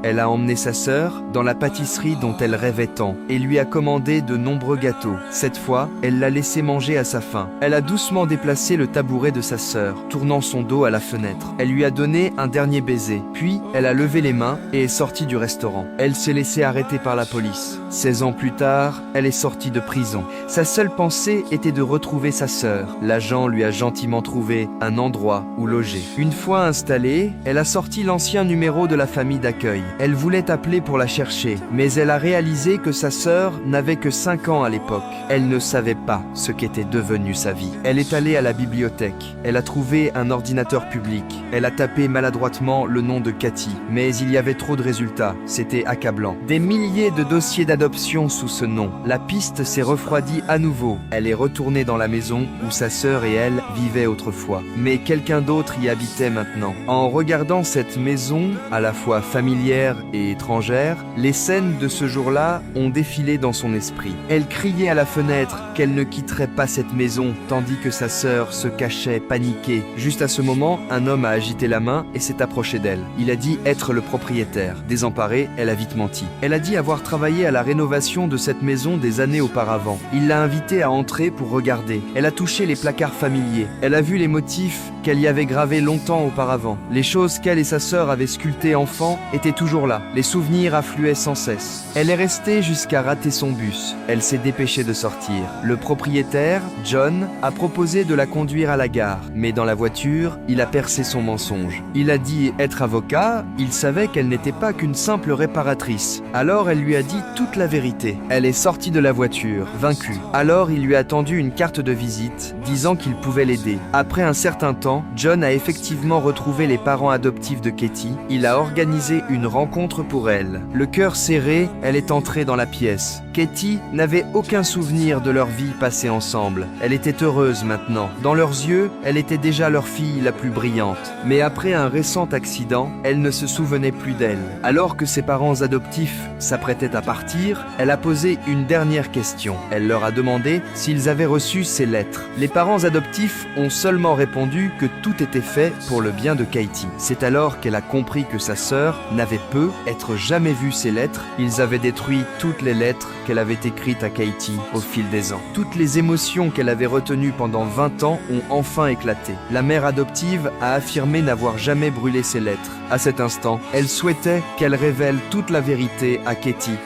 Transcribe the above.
Elle a emmené sa sœur dans la pâtisserie dont elle rêvait tant et lui a commandé de nombreux gâteaux. Cette fois, elle l'a laissé manger à sa faim. Elle a doucement déplacé le tabouret de sa sœur, tournant son dos à la fenêtre. Elle lui a donné un dernier baiser, puis elle a levé les mains et est sortie du restaurant. Elle s'est laissée arrêter par la police. 16 ans plus tard, elle est sortie de prison. Sa seule pensée était de retrouver sa sœur. L'agent lui a gentiment trouvé un endroit où loger. Une fois installée, elle a sorti l'ancien numéro de la famille d'accueil. Elle voulait appeler pour la chercher, mais elle a réalisé que sa sœur n'avait que 5 ans à l'époque. Elle ne savait pas ce qu'était devenue sa vie. Elle est allée à la bibliothèque. Elle a trouvé un ordinateur public. Elle a tapé maladroitement le nom de Cathy, mais il y avait trop de résultats. C'était accablant. Des milliers de dossiers d'adoption sous ce nom. La piste s'est refroidie à nouveau. Elle est retournée dans la maison où sa sœur et elle vivaient autrefois. Mais quelqu'un d'autre y habitait maintenant. En regardant cette maison, à la fois familière et étrangère, les scènes de ce jour-là ont défilé dans son esprit. Elle criait à la fenêtre qu'elle ne quitterait pas cette maison, tandis que sa sœur se cachait, paniquée. Juste à ce moment, un homme a agité la main et s'est approché d'elle. Il a dit être le propriétaire. Désemparée, elle a vite menti. Elle a dit avoir travaillé à la rénovation de cette maison des années auparavant. Il l'a invitée à entrer pour regarder. Elle a touché les placards familiers. Elle a vu les motifs qu'elle y avait gravés longtemps auparavant. Les choses qu'elle et sa sœur avaient sculptées enfant étaient toujours là. Les souvenirs affluaient sans cesse. Elle est restée jusqu'à rater son bus. Elle s'est dépêchée de sortir. Le propriétaire, John, a proposé de la conduire à la gare. Mais dans la voiture, il a percé son mensonge. Il a dit être avocat, il savait qu'elle n'était pas qu'une simple réparatrice. Alors elle lui a dit toute la vérité. Elle est sortie de la voiture, vaincue. Alors il lui a tendu une carte de visite, disant qu'il pouvait l'aider. Après un certain temps, John a effectivement retrouvé les parents adoptifs de Katie. Il a organisé une rencontre pour elle. Le cœur serré, elle est entrée dans la pièce. Katie n'avait aucun souvenir de leur vie passée ensemble. Elle était heureuse maintenant. Dans leurs yeux, elle était déjà leur fille la plus brillante. Mais après un récent accident, elle ne se souvenait plus d'elle. Alors que ses parents adoptifs s'apprêtaient à partir, elle a posé une dernière question. Elle leur a demandé s'ils avaient reçu ses lettres. Les parents adoptifs ont seulement répondu que tout était fait pour le bien de Katie. C'est alors qu'elle a compris que sa sœur n'avait peut-être jamais vu ces lettres. Ils avaient détruit toutes les lettres qu'elle avait écrites à Katie au fil des ans. Toutes les émotions qu'elle avait retenues pendant 20 ans ont enfin éclaté. La mère adoptive a affirmé n'avoir jamais brûlé ces lettres. À cet instant, elle souhaitait qu'elle révèle toute la vérité à Katie.